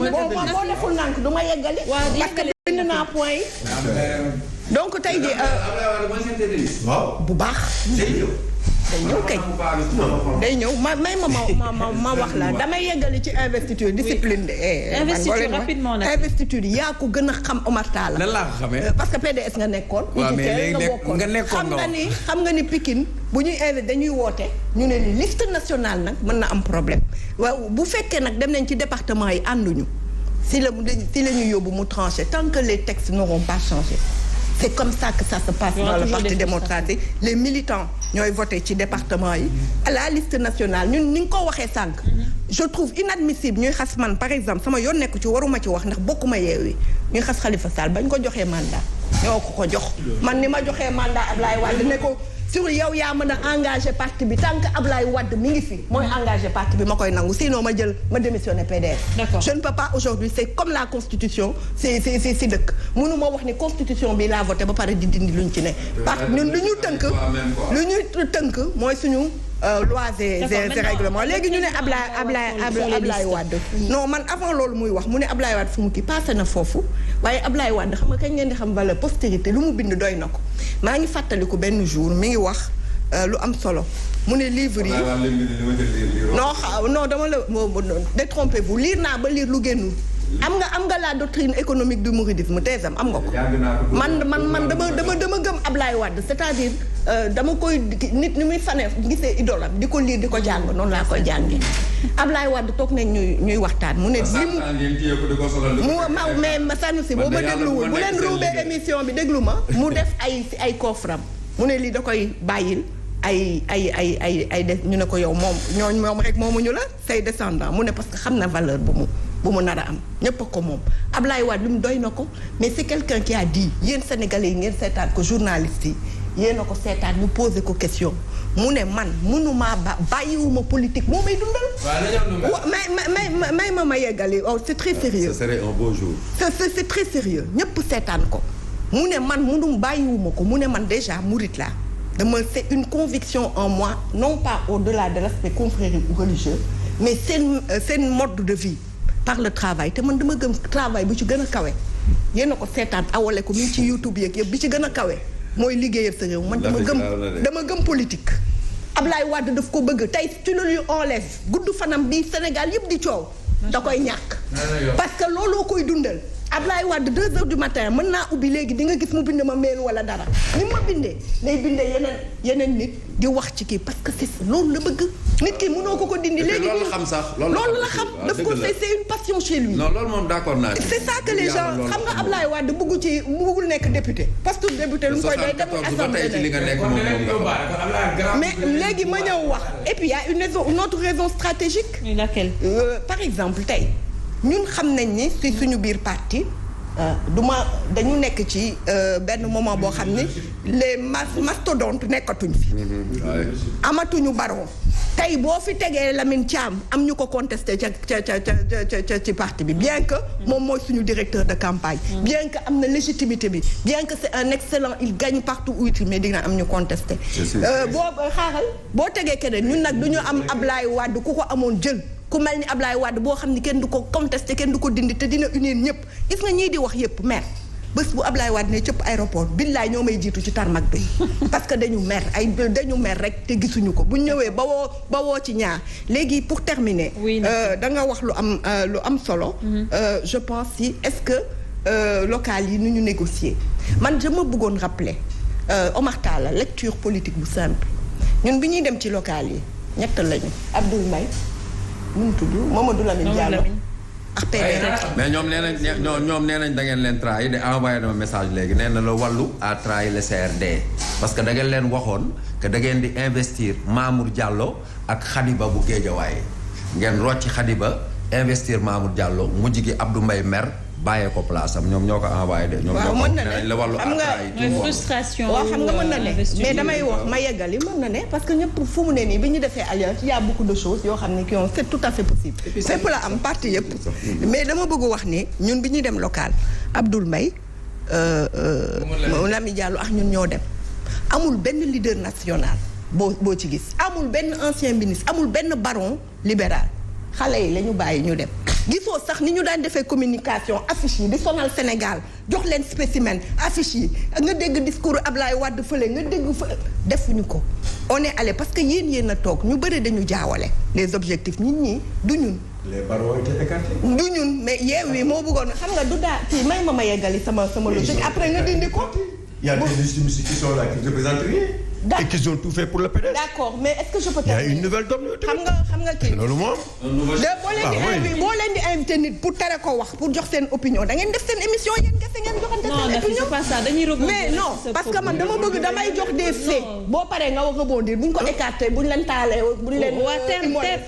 boo deful nànk du ma yeggali. parce que bind naa point yi. donc tey jii. bu baax. day ñëw kay day ñëw ma wax la damay yeggali ci investiture discipline de. investiture rapidement nag investiture yi yaa ko gën a xam Omar Talla. lan laa ko xamee. parce que PDS nga nekkoon. waaw mais léegi nga nekkoon xam nga ni Pikine bu ñuy invité dañuy woote ñu ne ni liste nationale nag mën na am problème waaw bu fekkee nag dem nañ ci département yi ànduñu si la ñuy yóbbu mu tranché tant que les textes n'auront pas changé. C'est comme ça que ça se passe dans le Parti démocratique. Les militants ñooy voté ci département yi à la liste nationale ñun ni nga ko waxee sànq. je trouve inadmissible ñuy xas man par exemple sama yoon nekku ci waruma ci wax ndax bokkuma Yewwi ñuy xas Khalifa Sall bañ ko joxee mandat ñoo ko jox man ni ma joxee mandat Ablaye Wade ne ko sur yow yaa mën a engagé parti bi tant que Ablaye Wade mi ngi fi mooy engagé parti bi ma koy nangu sinon ma démissionné PDS. D'accord. Je ne peux pas aujourd'hui c'est comme la constitution c'est dëkk mënu ma wax ni constitution bi laa voté ba pare di dindi luñ ci ne. parce que ñun lu ñu tënk mooy suñu lois et règlements léegi ñu ne Ablaye Wade. non man avant loolu muy wax mu ne Ablaye Wade fu mu kii passé na foofu waaye Ablaye Wade xam nga kañ ngeen di xam valeur postérité lu mu bind doy na ko maa ngi fàttaliku benn jour mi ngi wax lu am solo mu ne livre yi non dama la détrompez-vous lire naa ba lire lu génnul am nga la doctrine économique du mouridisme teesam am nga ko man dama gëm Ablaye Wade c'est-à-dire dama koy nit ni muy fane gisee idolam di ko lire di ko jàng noonu laa koy jàngee Ablaye Wade toog nañ ñuy waxtaan mu ne mais Sanusi boo ma dégluwul bu leen ruubee émission bi déglu ma mu def ay coffram mu ne lii da koy bàyyil ay des ñu ne ko yow moom rek moomuñu la say descendant mu ne parce que xam na valeur bu mu nar a am ñépp a ko moom Ablaye Wade lu mu doy na ko mais c'est quelqu'un qui a dit yéen sénégalais yi ngeen seetaan ko journalistes yi yéen a ko seetaan ñu posé ko question mu ne man mënumaa bàyyiwuma politique moo may dundal may yeggali c'est très sérieux ce serait un beau jour c'est très sérieux ñépp seetaan ko mu ne man bàyyiwuma ko mu ne man déjà murit laa c'est une conviction en moi non pas au-delà de l'aspect confrérique ou religieux mais seen mode de vie par le travail te man dama gëm travail bu ci gën a kawe yéen a ko seetaan awale ko mi ngi ci YouTube yeeg yëpp bi ci gën a kawe mooy liggéeyal sa réew man dama gëm politique Ablaye Wade daf ko bëgg tey tu le lui enlèves gudd fanam bi Sénégal yëpp di coow da koy ñàkk parce que looloo koy dundal Ablaye Wade 2 heures du matin mën naa ubbi léegi di nga gis mu bind ma mail wala dara ni ma bindee lay bindee yeneen nit di wax ci kii parce que c'est loolu la bëgg nit ki mënoo ko dindi léegi loolu xam sax loolu la xam daf ko c'est une passion chez lui non loolu moom d'accord naa c'est ça que les gens xam nga Ablaye Wade bëggul nekk député parce que député lu mu koy day dem assemblée mais léegi ma ñëw wax et puis il y a une autre raison stratégique laquelle par exemple tey ñun xam nañ ni ci suñu biir parti dañu nekk ci benn moment boo xam ni les mastodontes nekkatuñ fi amatuñu baron tey boo fi tegee Lamine Thiam am ñu ko contesté ca ci parti bi bien que moom mooy suñu directeur de campagne bien que am na légitimité bi bien que c'est un excellent il gagne partout où il mais dina am ñu contesté boo tegee keneen ñun nag du ñu am Ablaye Wade ku ko amoon jël ku mel ni Ablaye Wade boo xam ni kenn du ko contesté kenn du ko dindi te dina unir ñëpp gis nga ñii di wax yëpp mer bés bu Ablaye Wade ne cëpp aéroport billaay ñoo may jiitu ci tarmac bi parce que dañu mer rek te gisuñu ko bu ñëwee ba woo ci ñaar léegi pour terminer da nga wax lu am solo je pense si est-ce que local yi nu ñu négocier man je ma bëggoon rappeler Omar Talla lecture politique bu simple ñun bi ñuy dem ci local yi ñett lañu Abdoul Mbaye mu tudd Mamadou Lamine Diallo ak PDS mais ñoom nee nañ da ngeen leen trahi de envoyé na ma message léegi nee na la wàllu à trahi le CRD parce que da ngeen leen waxoon que da ngeen di investir Mamour Diallo ak Khadiba bu Guédiawaye ngeen rocci Khadiba investir Mamour Diallo mujj gi Abdou Mbaye mer bàyyee ko place am ñoom ñoo ko envoyé de. ñoom ñoo ko nee la wàllu frustration. waaw xam nga mën na ne mais damay wax ma yeggali mën na ne parce que ñëpp fu mu ne nii bi ñu defee alliance y a beaucoup de choses yoo xam ne qui ont c'est tout à fait possible. fépp la am parti yëpp. mais dama bëgg wax ni ñun bi ñuy dem local Abdoul Mbaye Lamine Diallo ak ñun ñoo dem amul benn leader national boo ci gis amul benn ancien ministre amul benn baron libéral xale yi la ñu bàyyi ñu dem. gisoo sax ni ñu daan defee communication affiche yi di sonal Sénégal jox leen spécimen affiche yi nga dégg discours Ablaye Wade fële nga dégg fële defuñu ko on est allé parce que yéen a toog ñu bëri dañu jaawale les objectifs nit ñi du ñun. les barreaux ont été écartés. du ñun mais Yewwi moo bëggoon xam nga du daa kii may ma yeggali sama logique après nga dindi ko. Il y a des législatives qui sont là qui ne représentent rien. Et qui ont tout fait pour le PDS. D'accord mais est-ce que je peux Il y a une nouvelle donne. xam nga kii. loolu moom. boo leen di invité nit pour tere ko wax pour jox seen opinion da ngeen def seen émission yéen kese ngeen joxante seen opinion. c'est pas ça dañuy rebondir. mais non parce que man dama bëgg damay jox des faits. boo paree nga wax rebondir bu ñu ko écarté bu ñu leen taalee bu ñu leen.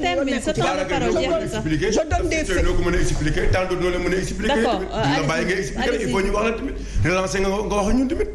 termine sa temps de parole jeex na sax. je donne des faits. loo ko mën a expliquer tant d'autres noo leen mën a expliquer. d'accord nga bàyyi nga expliquer il faut ñu wax la tamit relancer nga wax ñun tamit.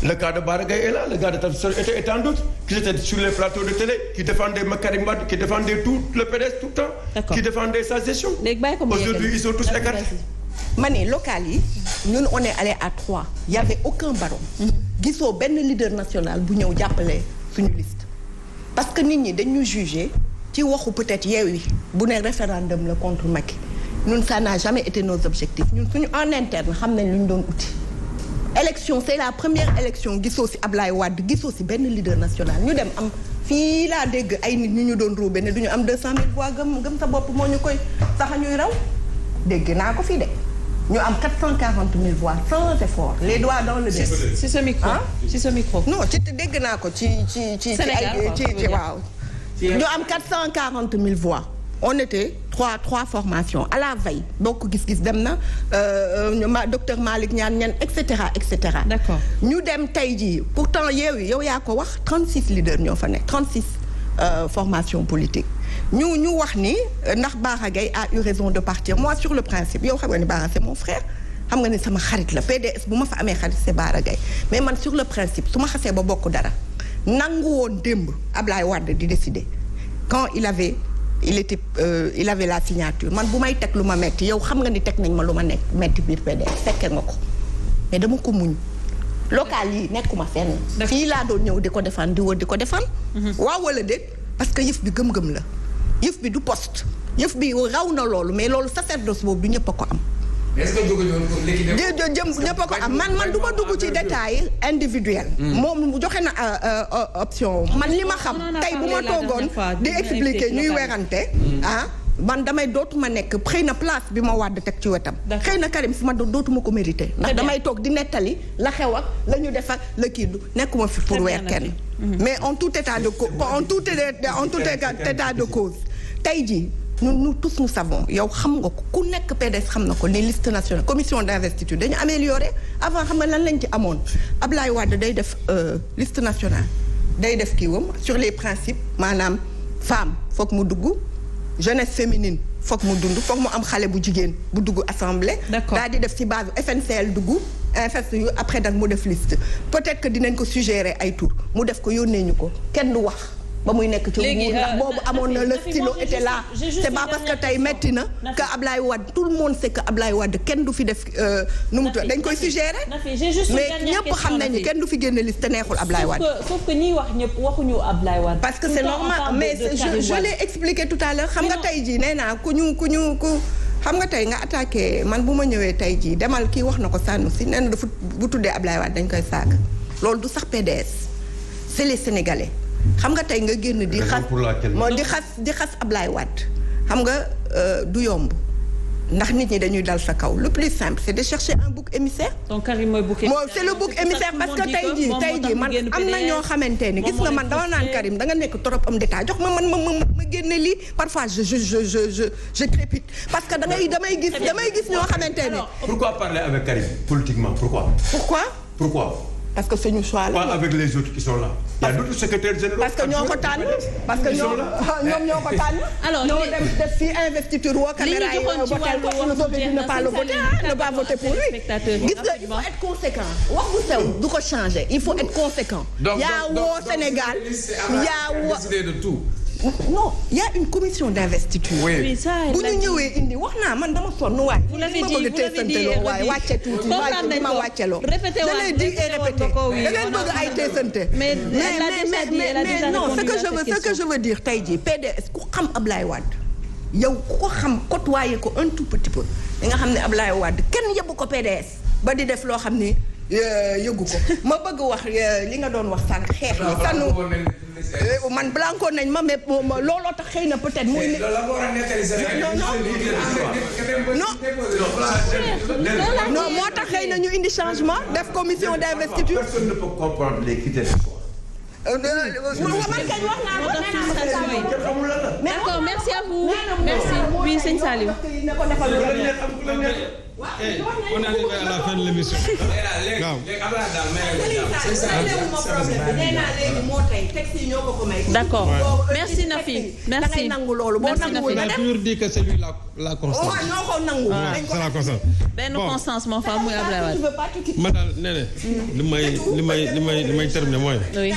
Le cas de Bara Gaye est là, le cas de Tafsir et tant d'autres qui étaient sur les plateaux de télé, qui défendaient Karim Wade, qui défendaient tout le PDS tout le temps, d'accord. Qui défendaient sa gestion. Aujourd'hui, ils sont tous écartés. Mani, local yi, ñun on est allé à 3. Il y avait aucun baron. Gisoo benn leader national bu ñëw jàppale suñu liste. Parce que nit ñi dañu jugé ci waxu peut-être Yewwi bu ne référendum la contre Macky. Ñun ça n'a jamais été nos objectifs. Ñun suñu en interne xam nañ lu ñu doon uti. Élection c'est la première élection gisoo ci Ablaye Wade gisoo ci benn leader national ñu dem am fii laa dégg ay nit ñu doon ruube ne du ñu am 200 000 voix gëm sa bopp moo ñu koy sax ñuy raw dégg naa ko fii de ñu am 440 000 voix sans effort les doigts dans le nez. ci ce micro ci ce micro. non ci dégg naa ko ci waaw. ñu am 440 000 voix. On était trois formations à la veille donc gis-gis dem na docteur Malick Niane et cetera et cetera. D'accord ñu dem tey jii pourtant yow yaa ko wax 36 leaders ñoo fa nekk 36 formations politiques ñu wax ni ndax Bara Gaye a eu raison de partir moi sur le principe yow xam nga ni Bara c'est mon frère xam nga ni sama xarit la PDS bu ma fa amee xarit c'est Bara Gaye mais man sur le principe su ma xasee ba bokk dara nangu woon démb Ablaye Wade di décider quand il avait la signature man bu may teg lu ma metti yow xam nga ni teg nañ ma lu ma nekk metti biir PDS fekkee nga ko mais dama ko muñ local yi nekkuma fenn fii laa doon ñëw di ko defaan di wër di ko defaan waaw wala déet parce que yëf bi gëm-gëm la yëf bi du poste yëf bi raw na loolu mais loolu sacerdoce boobu du ñëpp a ko am est-ce que jóge ñoon pour léegi ñëpp a ko am man du ma dugg ci détail individuel moom mu joxe na option man li ma xam tey bu ma toogoon di expliquer ñuy werante man damay dootuma nekk xëy na place bi ma Wade teg ci wetam xëy na Karim fi ma dootuma ko mérité ndax damay toog di nettali la xew ak la ñu def ak la kii du nekkuma fi pour weer kenn mais en tout état de cause tey jii nous tous nous savons yow xam nga ko ku nekk PDS xam na ko ni liste nationale commission d'investiture dañu amélioré avant xam nga lan lañ ci amoon Ablaye Wade day def liste nationale day def kiiwam sur les principes maanaam femme foog mu dugg jeunesse féminine foog mu dund foog mu am xale bu jigéen bu dugg assemblée daal di def ci base FNCL dugg infest yu après nag mu def liste peut-être que dinañ ko suggérer ay tour mu def ko yónnee ñu ko kenn du wax ba muy nekk ci nguur ndax boobu amoon na le stylo était là c'est pas parce que tey metti na que Ablaye Wade tout le monde sait que Ablaye Wade kenn du fi def nu mu tudd dañ koy suggérer mais ñëpp xam nañu kenn du fi génne liste te neexul Ablaye Wade sauf que ñiy wax ñëpp waxuñu Ablaye Wade parce que c'est normal mais je l'ai expliqué tout à l'heure xam nga tey jii nee naa ku xam nga tey nga attaqué man bu ma ñëwee tey jii demal kii wax na ko Sanoussi nee na dafa bu tuddee Ablaye Wade dañ koy saaga loolu du sax PDS c'est les Sénégalais xam nga tey nga génn di xas Ablaye Wade xam nga du yomb ndax nit ñi dañuy dal sa kaw le plus simple c'est de chercher un bouc émissaire. donc Karim mooy bouc émissaire c'est le bouc émissaire parce que tey jii man am na ñoo xamante ni gis nga man dama naan Karim da nga nekk trop homme d'état jox ma génne lii parfois je crépite parce que damay gis ñoo xamante ni. Pourquoi parler avec Karim politiquement pourquoi parce que c'est ñu choix la. Pas avec les autres qui sont là. Il y a d'autres secrétaires généraux. parce que ñoo ko tànn parce que ñoom ñoo ko tànn. alors ñoo dem def fii investiture woo caméra yi ne pas voter pour lui. gis nga il faut être conséquent. wax bu sew du ko changer il faut être conséquent. yaa woo Sénégal yaa woo décider de tout. non il y a une commission d'investiture. oui ça bu ñu ñëwee indi wax naa man dama sonn waay. vous l'avez dit waaye wàcce tuuti ma wàcceloo. répété da ngay dig et répété da ngeen bëgg ay teesante. mais non ce que je veux dire tey jii PDS ku xam Ablaye Wade yow ku ko xam côtoyer ko un tout petit peu da nga xam ne Ablaye Wade kenn yebbu ko PDS ba di def loo xam ni yëgu ko ma bëgg wax li nga doon wax sànq xeex ni sànnu man blanco nañ ma mais looloo tax xëy na peut-être muy non moo tax xëy na ñu indi changement def commission d'investiture. Personne ne peut comprendre les critères. D'accord, merci à vous. Merci. Oui, sëñ Saliou. On arrive à la fin de l'émission. D'accord. Merci Nafi. Merci. On a toujours dit que c'est lui la constance. C'est la constance. benn constance moo fa muy Ablaye Wade. ma daal nee li may terminer mooy. oui.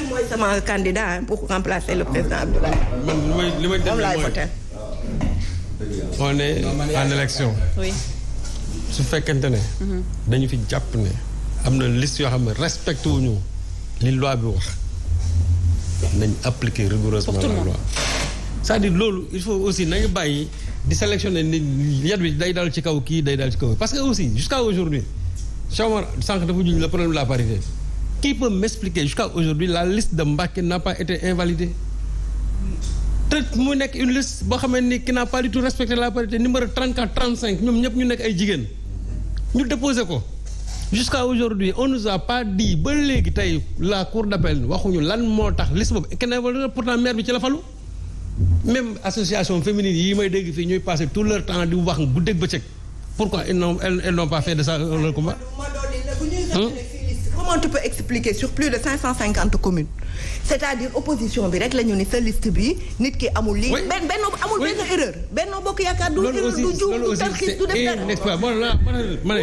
mooy sama candidat pour remplacer le président Abdoulaye. man li may terminer mooy. on est en élection. oui. su fekkente ne. dañu fi jàpp ne am na liste yoo xam ne respecté wuñu li loi bi wax nañ appliquer rigoureusement la loi. c'est-à-dire loolu il faut aussi nañu bàyyi di sélectionner ni yat bi day dal ci kaw kii day dal ci kaw parce que aussi jusqu'à aujourd'hui Chamar sànq dafa juñ le problème de la parité. Qui peut m'expliquer jusqu'à aujourd'hui la liste de Mbacké n'a pas été invalidée. Peut-être mu nekk une liste boo xam ne qui n'a pas du tout respecté la parité numéro 34 35 ñoom ñëpp ñu nekk ay jigéen ñu déposé ko. Jusqu'à aujourd'hui on nous a pas dit ba léegi tey la cour d'appel waxuñu lan moo tax liste boobu kenn pourtant maire bi ci la falu. Même association féminine yi may dégg fii ñuy passer tout leur temps di wax guddeeg bëccëg pourquoi elles n'ont pas fait de ça leur combat. Comment tu peux expliquer sur plus de 550 communes c'est-à-dire opposition bi rek la ñu ni sa liste bi nit ki amul lii. benn amul benn erreur. Benno Bokk Yaakaar du erreur du juum du tarxiis du def dara. ma ne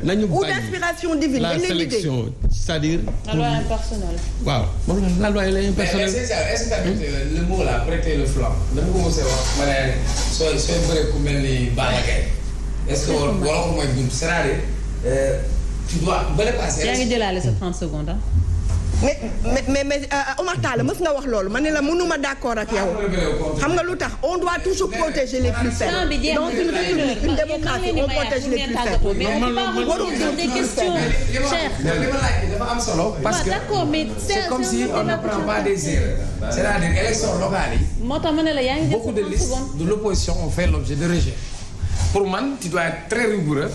nañu ou d'inspiration divine la sélection c'est-à-dire. la loi impersonnelle. waaw moom la loi est impersonnelle. mais est-ce que le mot là prêter le flanc dama ko mos a wax ma ne sooy bëree ku mel ni Balla Gaye est-ce que wala ko mooy bunt c'est-à-dire tu dois bële passer. yaa ngi jëlaale sa 30 secondes ah. mais Omar Talla mës nga wax loolu ma ne la mënuma d'accord ak yow xam nga lu tax on doit toujours protéger les plus faibles dans une république une démocratie on protège les plus faibles. mais on peut pas répondre des questions chères. li ma laaj dafa am solo. parce que c'est comme si on ne prend pas des erreurs. c'est-à-dire élection locale yi. moo tax ma ne la yaa ngi jël beaucoup de listes de l'opposition ont fait l'objet de rejet. pour man tu dois être très rigoureux.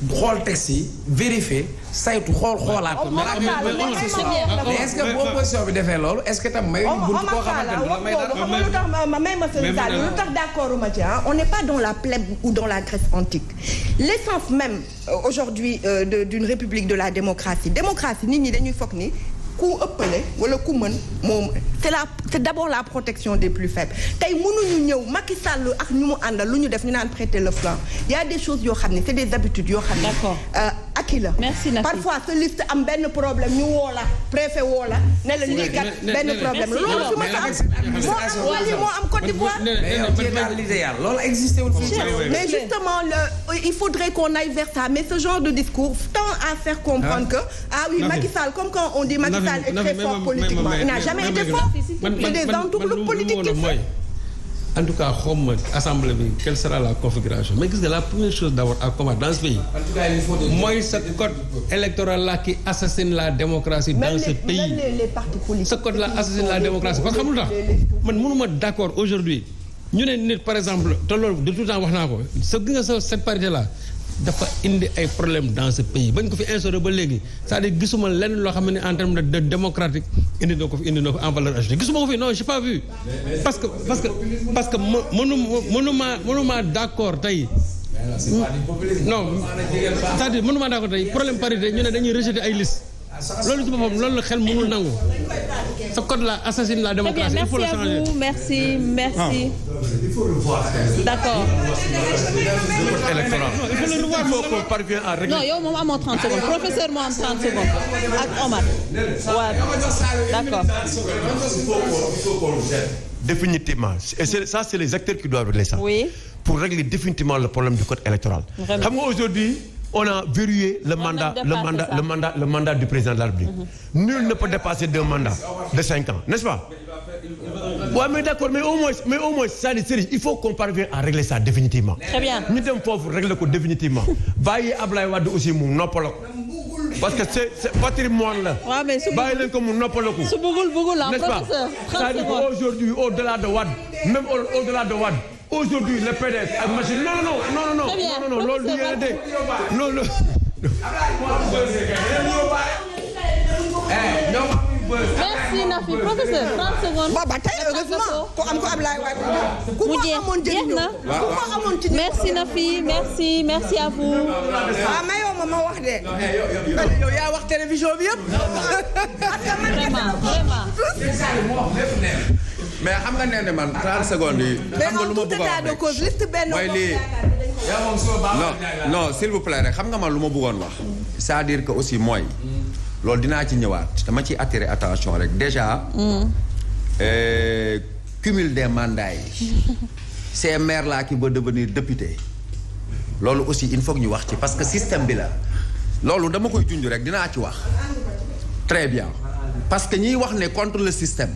xool texte yi vérifier saytu xoolaat ko. mais est-ce que bu opposition bi defee loolu est-ce que tam may bunt koo xamante ne la may dara may ma seen saal lu tax d'accord ma ci on n'est pas dans la plèbe ou dans la Grèce antique l'essence même aujourd'hui d'une république de la démocratie nit ñi dañuy foog ni ku ëppale wala ku mën moom c'est d'abord la protection des plus faibles tey mënuñu ñëw Macky Sall ak ñu mu àndal lu ñu def ñu naan prêter le flanc il y a des choses yoo xam ne c'est des habitudes yoo xam ne akki la parfois sa liste am benn problème ñu woo la préfet woo la ne la lii kat benn problème la loolu fi ma am moo am Côte d'Ivoire l'idéal loolu existé wul mais justement il faudrait qu'on aille vers ça mais ce genre de discours tend à faire comprendre que oui Macky Sall comme quand on dit Macky Sall est très fort politiquement il n'a jamais été fort c'est des entourloups politiques qui fait en tout cas xawma assemblée bi quelle sera la configuration mais gis nga la première chose d'abord à combattre dans ce pays mooy ce code électoral là qui assassine la démocratie dans ce pays les partis politiques ce code là assassine la démocratie parce que xam lu tax man mënuma d'accord aujourd'hui ñu ne nit par exemple te loolu de tout temps wax naa ko sa gi nga sa cette parité là dafa indi ay problèmes dans ce pays bañ ko fi instauré ba léegi c'est-à-dire gisuma lenn loo xam ne en termes de démocratique indi na ko en valeur ajoutée gisuma ko fi non j'ai pas vu parce que mënuma d'accord tey non c'est-à-dire mënuma d'accord tey problème parité ñu ne dañuy rejeter ay liste loolu ci boppam loolu xel mënul nangu ce code là assassine la démocratie il faut le changer. merci il faut le voir. D'accord. électoral. Il faut le revoir. Il faut qu'on parvienne à régler. Non yow moom amoo 30 secondes professeur moo am 30 secondes ak Omar. waaw d'accord. Il faut qu'on gère définitivement et ça c'est les acteurs qui doivent régler ça. Oui. Pour régler définitivement le problème du code électoral. Vraiment. Xam nga aujourd'hui on a verrouillé le mandat du président de la République. Nul ne peut dépasser 2 mandats de 5 ans, n'est-ce pas? Ouais, mais d'accord, mais au moins, ça, il faut qu'on parvienne à régler ça définitivement. Très bien. Nous devons régler ça définitivement. Baye Ablaye Wade aussi mon nopalok. Parce que c'est patrimoine là. Ouais, mais Baye len ko mon nopalok. Ce bougul là, professeur. Aujourd'hui, au-delà de Wade, même au-delà de Wade, aujourd'hui le PDS ak machine non loolu loolu merci Nafi professeur 30 secondes. ba tey heureusement ko am ko Ablaye Wade ku ko amoon jeex na merci Nafi merci à vous. mayoo ma wax de. yow yaa wax télévision bi yëpp. vraiment. mais xam nga nee na man 30 secondes yi. xam nga lu ma bëgg a wax rek mooy lii non s'il vous plaît rek xam nga man lu ma bëggoon wax. c'est-à-dire que aussi mooy. loolu dinaa ci ñëwaat dama ciy attirer attention rek déjà. cumul des mandats yi. ces maires là qui veulent devenir député. loolu aussi il faut que ñu wax ci parce que système bi la. loolu dama koy junj rek dinaa ci wax. très bien parce que ñiy wax ne contre le système.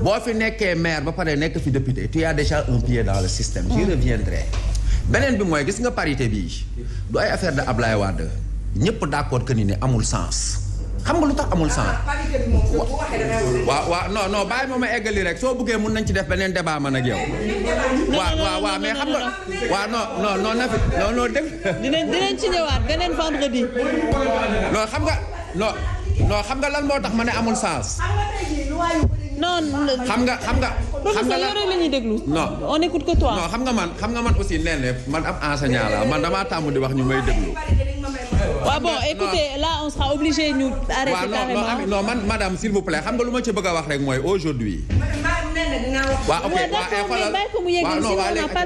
boo fi nekkee maire ba pare nekk fi député tu as déjà un pied dans le système. j'y reviendrai. beneen bi mooy gis nga parité bii du ay affaire de Ablaye Wade ñëpp d'accord que ni ne amul sens. xam nga lu tax amul sens. waaw non bàyyi ma eggali rek soo bëggee mun nañ ci def beneen débat man ak yow. waaw mais xam nga. waaw non na fi non dégg. dinañ ci ñëwaat beneen vendredi. non xam nga lan moo tax ma ne amul sens. non. xam nga professeur yow rek la ñuy déglu. non on écoute que toi. non xam nga man aussi nee na man am enseignant la man damaa tàmm di wax ñu may déglu. waaw bon écoutez là on sera obligé ñu arrêter carrément. non madame s'il vous plaît xam nga lu ma ci bëgg a wax rek mooy aujourd'hui. waaw ok waaw d'accord mais bàyyi ko mu yegg si on n'a pas